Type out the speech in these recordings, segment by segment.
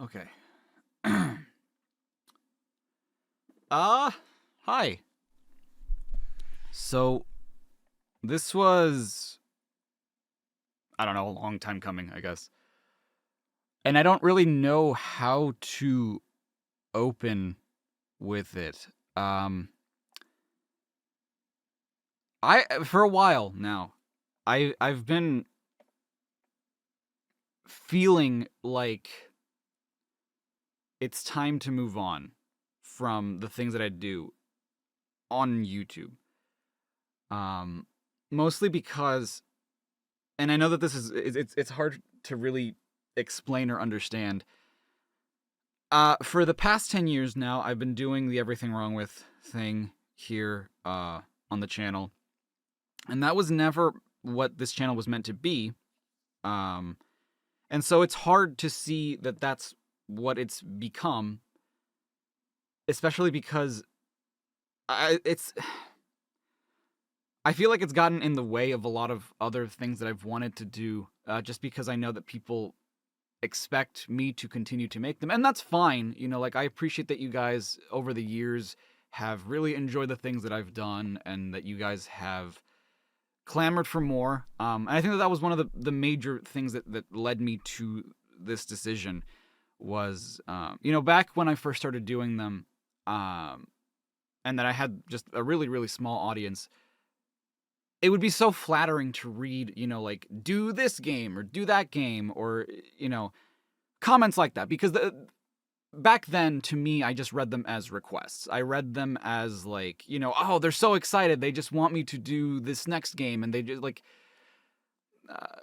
Okay. Hi. So, this was, I don't know, a long time coming, I guess. And I don't really know how to open with it. For a while now, I've been feeling like it's time to move on from the things that I do on YouTube. Um, Mostly because, and I know that this is it's hard to really explain or understand. For the past 10 years now, I've been doing the Everything Wrong With thing here on the channel. And that was never what this channel was meant to be. Um, and so it's hard to see that that's what it's become, especially because it's. I feel like it's gotten in the way of a lot of other things that I've wanted to do, just because I know that people expect me to continue to make them, and that's fine. Like, I appreciate that you guys over the years have really enjoyed the things that I've done, and that you guys have clamored for more. And I think that was one of the major things that led me to this decision was, back when I first started doing them, and that I had just a really, really small audience. It would be so flattering to read, like, do this game or do that game, or, comments like that, because back then, to me, I just read them as requests. I read them as, like, oh, they're so excited, they just want me to do this next game, and they just, like, uh,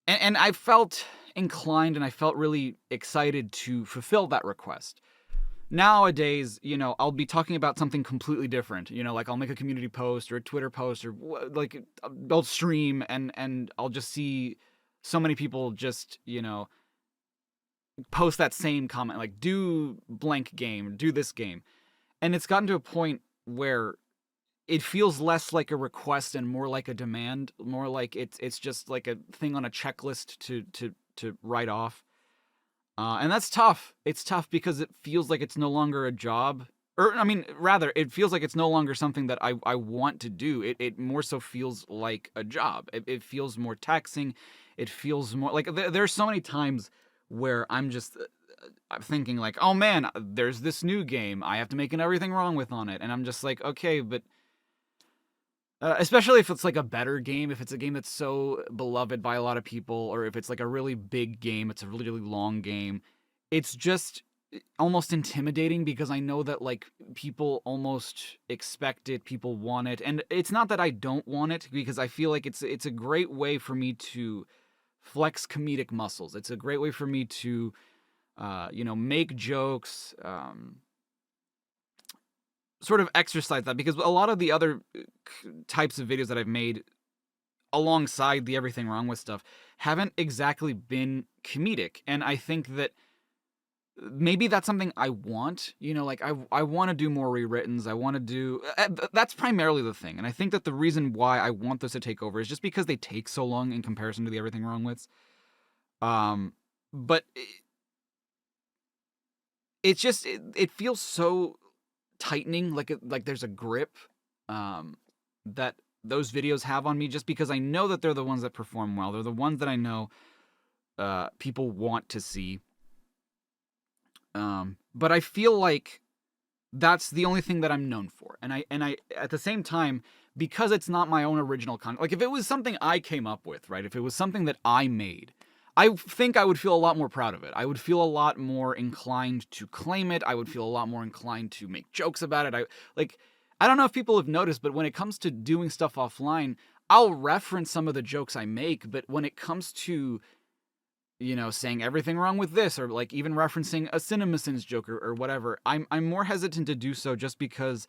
and I felt inclined, and I felt really excited to fulfill that request. Nowadays, I'll be talking about something completely different. Like, I'll make a community post or a Twitter post, or like, I'll stream, and I'll just see so many people just, post that same comment, like, do blank game, do this game. And it's gotten to a point where it feels less like a request and more like a demand, more like it's just like a thing on a checklist to write off. And that's tough. It's tough because it feels like it's no longer a job. Or, I mean, rather, it feels like it's no longer something that I want to do. It more so feels like a job. It feels more taxing. It feels more like there's so many times where I'm just I'm thinking, like, oh man, there's this new game. I have to make an Everything Wrong With on it. And I'm just like, okay, but especially if it's like a better game, if it's a game that's so beloved by a lot of people, or if it's like a really big game, it's a really, really long game. It's just almost intimidating because I know that, like, people almost expect it, people want it, and it's not that I don't want it, because I feel like it's a great way for me to flex comedic muscles. It's a great way for me to, make jokes, sort of exercise that, because a lot of the other types of videos that I've made alongside the Everything Wrong With stuff haven't exactly been comedic. And I think that maybe that's something I want. Like, I want to do more rewrittens. I want to do that's primarily the thing. And I think that the reason why I want those to take over is just because they take so long in comparison to the Everything Wrong With. But it's just it feels so tightening, like there's a grip that those videos have on me, just because I know that they're the ones that perform well. They're the ones that I know people want to see. But I feel like that's the only thing that I'm known for. And I at the same time, because it's not my own original content, like, if it was something I came up with, right? If it was something that I made, I think I would feel a lot more proud of it. I would feel a lot more inclined to claim it. I would feel a lot more inclined to make jokes about it. I don't know if people have noticed, but when it comes to doing stuff offline, I'll reference some of the jokes I make, but when it comes to, saying everything wrong with this, or, like, even referencing a CinemaSins joke, or whatever, I'm more hesitant to do so, just because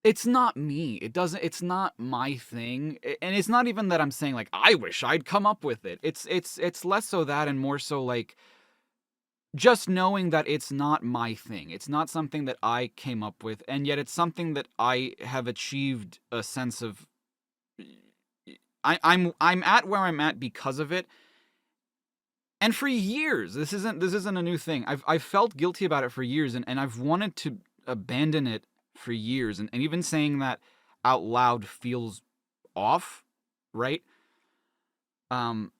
it's not me. It's not my thing. And it's not even that I'm saying, like, I wish I'd come up with it. It's less so that, and more so, like, just knowing that it's not my thing. It's not something that I came up with, and yet it's something that I have achieved a sense of. I'm at where I'm at because of it. And for years, this isn't a new thing. I've felt guilty about it for years, and I've wanted to abandon it for years, and even saying that out loud feels off, right? Um,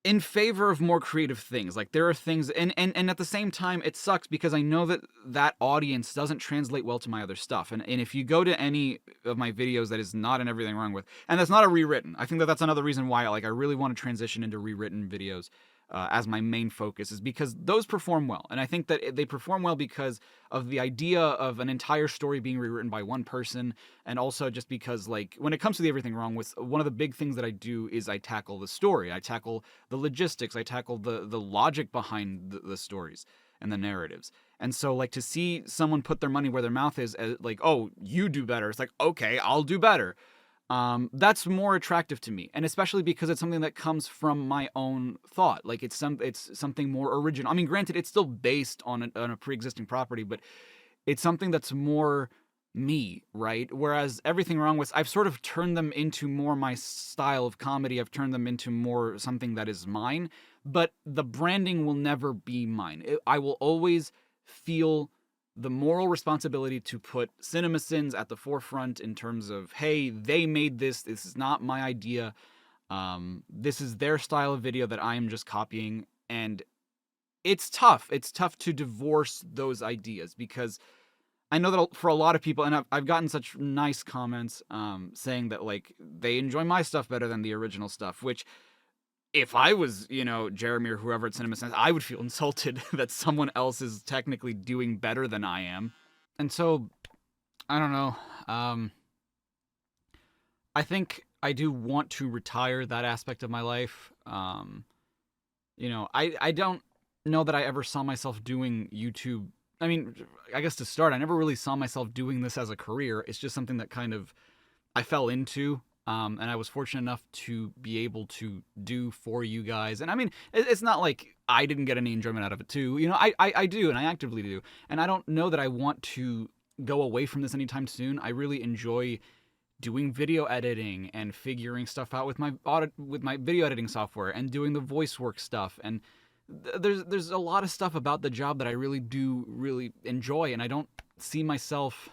in favor of more creative things. Like, there are things, and at the same time, it sucks because I know that that audience doesn't translate well to my other stuff. And if you go to any of my videos that is not in Everything Wrong With, and that's not a rewritten, I think that that's another reason why I really want to transition into rewritten videos as my main focus, is because those perform well. And I think that they perform well because of the idea of an entire story being rewritten by one person, and also just because, like, when it comes to the Everything Wrong With, one of the big things that I do is I tackle the story, I tackle the logistics, I tackle the logic behind the stories and the narratives. And so, like, to see someone put their money where their mouth is, like, oh, you do better, it's like, okay, I'll do better. That's more attractive to me, and especially because it's something that comes from my own thought. Like, it's something more original. I mean, granted, it's still based on a pre-existing property, but it's something that's more me, right? Whereas Everything Wrong With, I've sort of turned them into more my style of comedy. I've turned them into more something that is mine, but the branding will never be mine. I will always feel the moral responsibility to put CinemaSins at the forefront in terms of, hey, they made this. This is not my idea. This is their style of video that I am just copying. And it's tough. It's tough to divorce those ideas, because I know that for a lot of people, and I've gotten such nice comments saying that, like, they enjoy my stuff better than the original stuff, which, if I was, Jeremy or whoever at CinemaSins, I would feel insulted that someone else is technically doing better than I am. And so, I don't know. I think I do want to retire that aspect of my life. I don't know that I ever saw myself doing YouTube. I mean, I guess to start, I never really saw myself doing this as a career. It's just something that kind of I fell into. And I was fortunate enough to be able to do for you guys. And I mean, it's not like I didn't get any enjoyment out of it too. I do, and I actively do. And I don't know that I want to go away from this anytime soon. I really enjoy doing video editing and figuring stuff out with my video editing software, and doing the voice work stuff. And there's a lot of stuff about the job that I really enjoy, and I don't see myself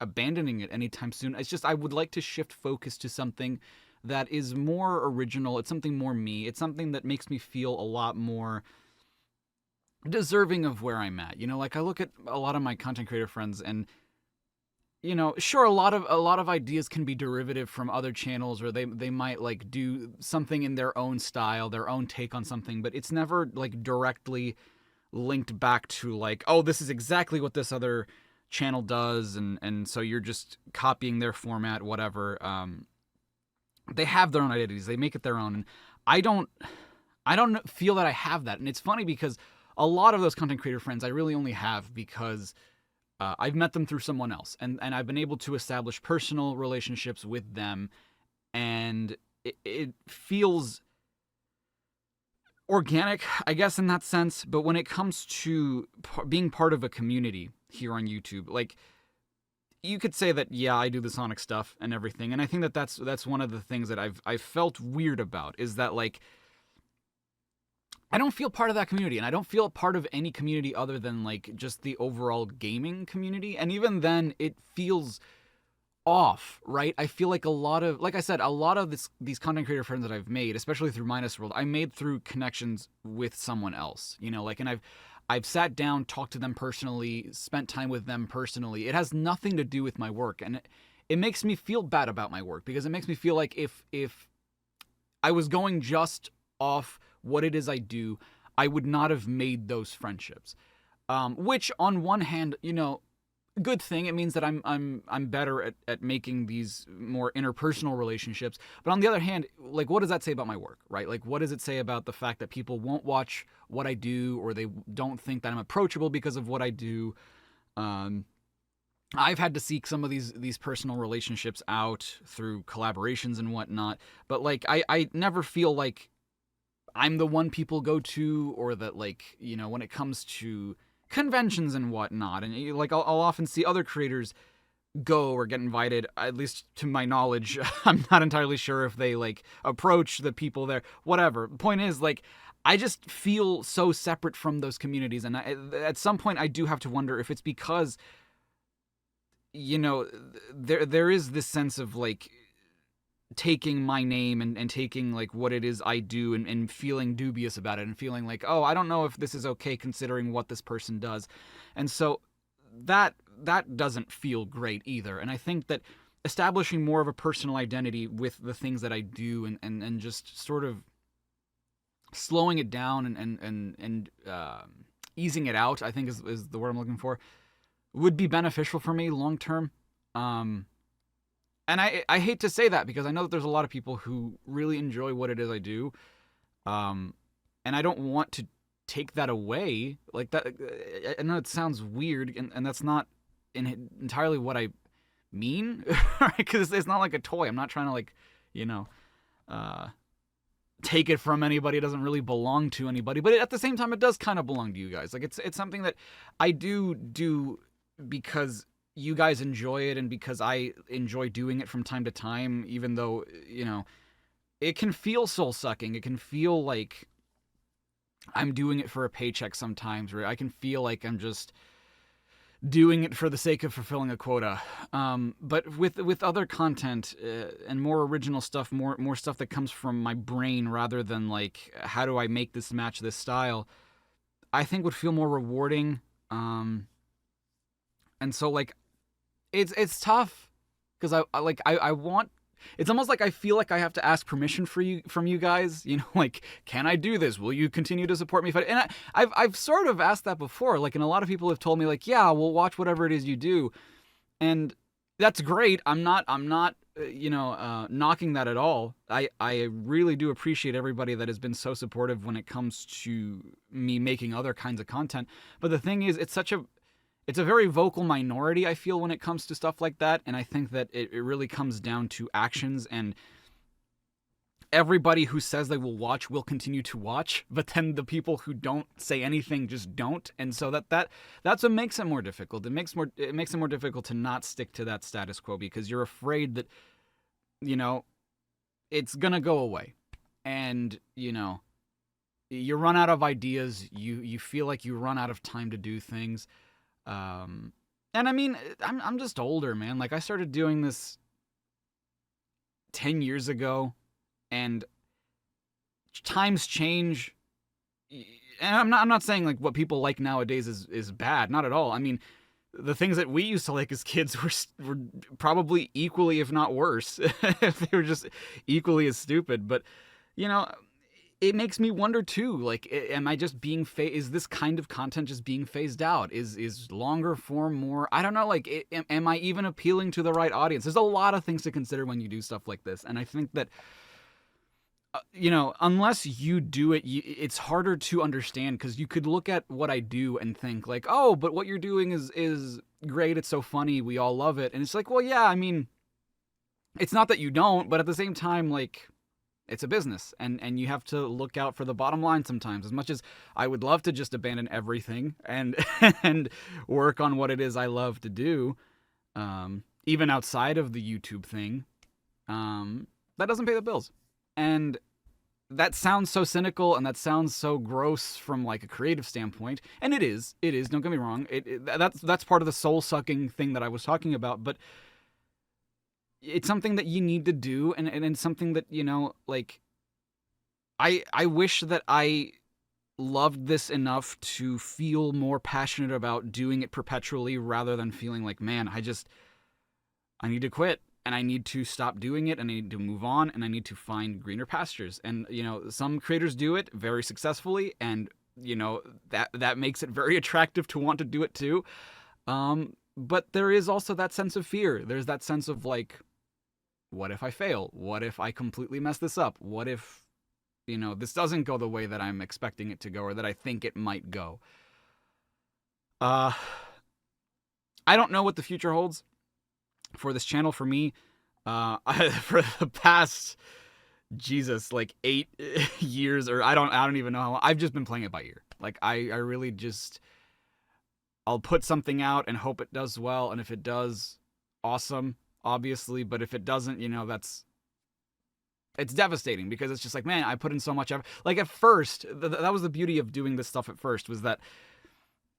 abandoning it anytime soon. It's just I would like to shift focus to something that is more original. It's something more me. It's something that makes me feel a lot more deserving of where I'm at. Like, I look at a lot of my content creator friends, and sure, a lot of ideas can be derivative from other channels, or they might, like, do something in their own style, their own take on something, but it's never, like, directly linked back to, like, oh, this is exactly what this other channel does, and so you're just copying their format, whatever. They have their own identities, they make it their own, and I don't feel that I have that. And it's funny because a lot of those content creator friends I really only have because I've met them through someone else, and I've been able to establish personal relationships with them, and it feels organic, I guess, in that sense. But when it comes to being part of a community here on YouTube, like, you could say that, yeah, I do the Sonic stuff and everything, and I think that that's one of the things that I've felt weird about, is that, like, I don't feel part of that community, and I don't feel a part of any community other than, like, just the overall gaming community. And even then, it feels off, right? I feel like like I said, a lot of these content creator friends that I've made, especially through Minus World, I made through connections with someone else, like, and I've sat down, talked to them personally, spent time with them personally. It has nothing to do with my work, and it makes me feel bad about my work, because it makes me feel like if I was going just off what it is I do, I would not have made those friendships. Which, on one hand, good thing. It means that I'm better at making these more interpersonal relationships. But on the other hand, like, what does that say about my work, right? Like, what does it say about the fact that people won't watch what I do, or they don't think that I'm approachable because of what I do? I've had to seek some of these personal relationships out through collaborations and whatnot, but, like, I never feel like I'm the one people go to, or that, like, when it comes to conventions and whatnot, and, like, I'll often see other creators go or get invited, at least to my knowledge. I'm not entirely sure if they like approach the people there, whatever. The point is, like, I just feel so separate from those communities, and at some point I do have to wonder if it's because, you know, there is this sense of like taking my name and taking like what it is I do, and feeling dubious about it, and feeling like, oh, I don't know if this is okay considering what this person does. And so that doesn't feel great either. And I think that establishing more of a personal identity with the things that I do, and just sort of slowing it down, and easing it out, I think is the word I'm looking for, would be beneficial for me long term. And I hate to say that, because I know that there's a lot of people who really enjoy what it is I do. And I don't want to take that away. Like that, I know it sounds weird, and that's not entirely what I mean, because it's not like a toy. I'm not trying to, like, you know, take it from anybody. It doesn't really belong to anybody, but at the same time, it does kind of belong to you guys. Like, it's something that I do because you guys enjoy it, and because I enjoy doing it from time to time, even though, you know, it can feel soul-sucking. It can feel like I'm doing it for a paycheck sometimes, or I can feel like I'm just doing it for the sake of fulfilling a quota. But with other content, and more original stuff, more stuff that comes from my brain rather than like, how do I make this match this style, I think would feel more rewarding. And so, like, it's tough, because I want. It's almost like I feel like I have to ask permission from you guys. You know, like, can I do this? Will you continue to support me? And I've sort of asked that before. Like, and a lot of people have told me, like, yeah, we'll watch whatever it is you do, and that's great. I'm not knocking that at all. I really do appreciate everybody that has been so supportive when it comes to me making other kinds of content. But the thing is, it's a very vocal minority, I feel, when it comes to stuff like that, and I think that it really comes down to actions, and everybody who says they will watch will continue to watch, but then the people who don't say anything just don't, and so that's what makes it more difficult. It makes it more difficult to not stick to that status quo, because you're afraid that, you know, it's gonna go away, and, you know, you run out of ideas, you feel like you run out of time to do things. And I mean, I'm just older, man. Like, I started doing this 10 years ago, and times change. And I'm not saying like what people like nowadays is bad, not at all. I mean, the things that we used to like as kids were probably equally, if not worse, if they were just equally as stupid. But, you know, it makes me wonder too, like, am I just being is this kind of content just being phased out? Is longer form more? I don't know, like, am I even appealing to the right audience? There's a lot of things to consider when you do stuff like this, and I think that, you know, unless you do it, it's harder to understand, because you could look at what I do and think like, oh, but what you're doing is great, it's so funny, we all love it, and it's like, well, yeah, I mean, it's not that you don't, but at the same time, like, it's a business, and you have to look out for the bottom line sometimes. As much as I would love to just abandon everything and and work on what it is I love to do, even outside of the YouTube thing, that doesn't pay the bills. And that sounds so cynical, and that sounds so gross from like a creative standpoint, and it is. Don't get me wrong. That's part of the soul-sucking thing that I was talking about, but it's something that you need to do, and it's something that, you know, like, I wish that I loved this enough to feel more passionate about doing it perpetually, rather than feeling like, man, I need to quit, and I need to stop doing it, and I need to move on, and I need to find greener pastures. And, you know, some creators do it very successfully, and, you know, that makes it very attractive to want to do it too. But there is also that sense of fear. There's that sense of like, what if I fail? What if I completely mess this up? What if, you know, this doesn't go the way that I'm expecting it to go, or that I think it might go? I don't know what the future holds for this channel for me. For the past, Jesus, like 8 years, or I don't even know how long, I've just been playing it by ear. Like, I really just, I'll put something out and hope it does well, and if it does, awesome, obviously, but if it doesn't, it's devastating, because it's just like, man, I put in so much effort. Like, at first, that was the beauty of doing this stuff at first, was that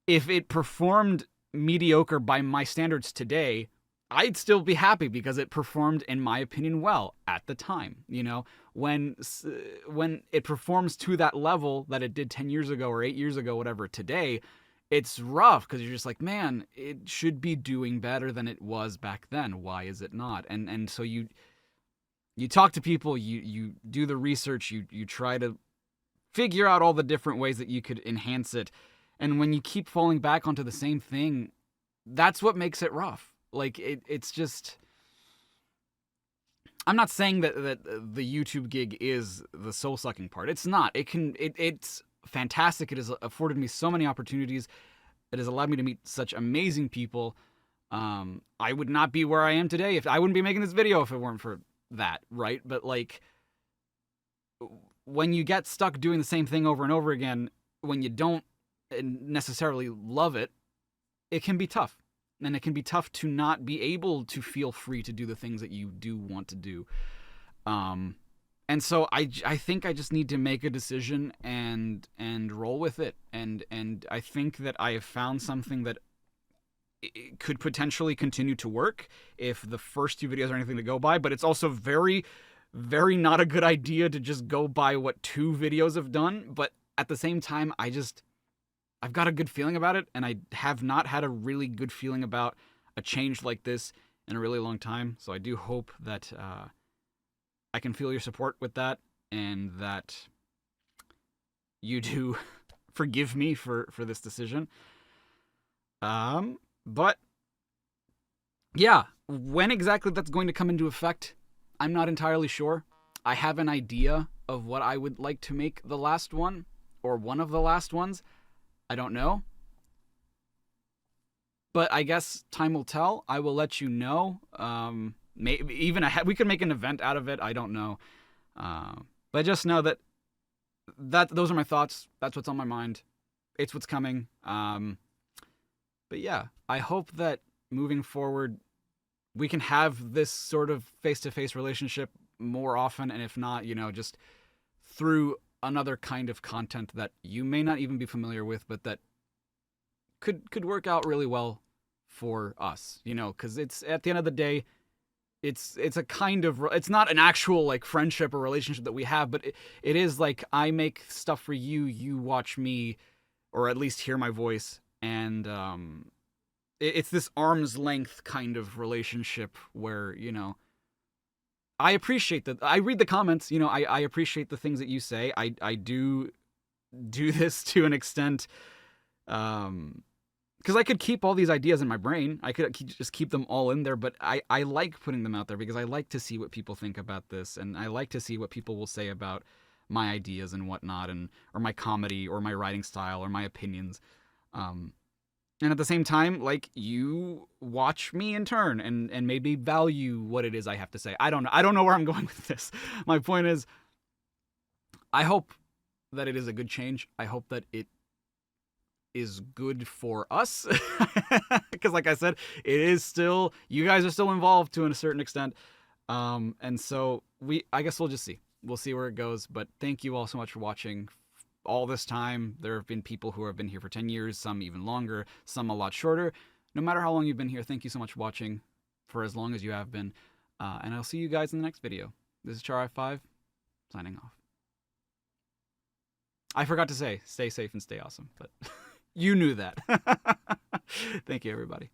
if it performed mediocre by my standards today, I'd still be happy because it performed, in my opinion, well at the time. When it performs to that level that it did 10 years ago or 8 years ago, whatever, today, it's rough, because you're just like, man, it should be doing better than it was back then. Why is it not? And so you talk to people, you do the research, you try to figure out all the different ways that you could enhance it. And when you keep falling back onto the same thing, that's what makes it rough. Like, it's just... I'm not saying that the YouTube gig is the soul-sucking part. It's not. It's fantastic. It has afforded me so many opportunities. It has allowed me to meet such amazing people. I would not be where I am today if I wouldn't be making this video if it weren't for that, right? But, like, when you get stuck doing the same thing over and over again, when you don't necessarily love it, it can be tough. And it can be tough to not be able to feel free to do the things that you do want to do. And so I think I just need to make a decision and roll with it. And I think that I have found something that it could potentially continue to work if the first 2 videos are anything to go by. But it's also very, very not a good idea to just go by what 2 videos have done. But at the same time, I've got a good feeling about it, and I have not had a really good feeling about a change like this in a really long time. So I do hope that I can feel your support with that, and that you do forgive me for this decision. But yeah, when exactly that's going to come into effect, I'm not entirely sure. I have an idea of what I would like to make the last one, or one of the last ones. I don't know. But I guess time will tell. I will let you know. Maybe even we could make an event out of it. I don't know. But just know that those are my thoughts. That's what's on my mind. It's what's coming. But yeah, I hope that moving forward, we can have this sort of face-to-face relationship more often. And if not, just through another kind of content that you may not even be familiar with, but that could work out really well for us, because it's, at the end of the day, it's a kind of, it's not an actual like friendship or relationship that we have, but it is like, I make stuff for you, you watch me, or at least hear my voice, and it's this arm's length kind of relationship where, I appreciate that. I read the comments, I appreciate the things that you say. I do this to an extent, because I could keep all these ideas in my brain. I could just keep them all in there, but I like putting them out there because I like to see what people think about this, and I like to see what people will say about my ideas and whatnot, or my comedy, or my writing style, or my opinions. And at the same time, like, you watch me in turn and maybe value what it is I have to say. I don't know. I don't know where I'm going with this. My point is, I hope that it is a good change. I hope that it is good for us. Because like I said, it is still, you guys are still involved to a certain extent. And so I guess we'll just see. We'll see where it goes. But thank you all so much for watching. All this time, there have been people who have been here for 10 years, some even longer, some a lot shorter. No matter how long you've been here, thank you so much for watching for as long as you have been. And I'll see you guys in the next video. This is Char5, signing off. I forgot to say, stay safe and stay awesome, but you knew that. Thank you, everybody.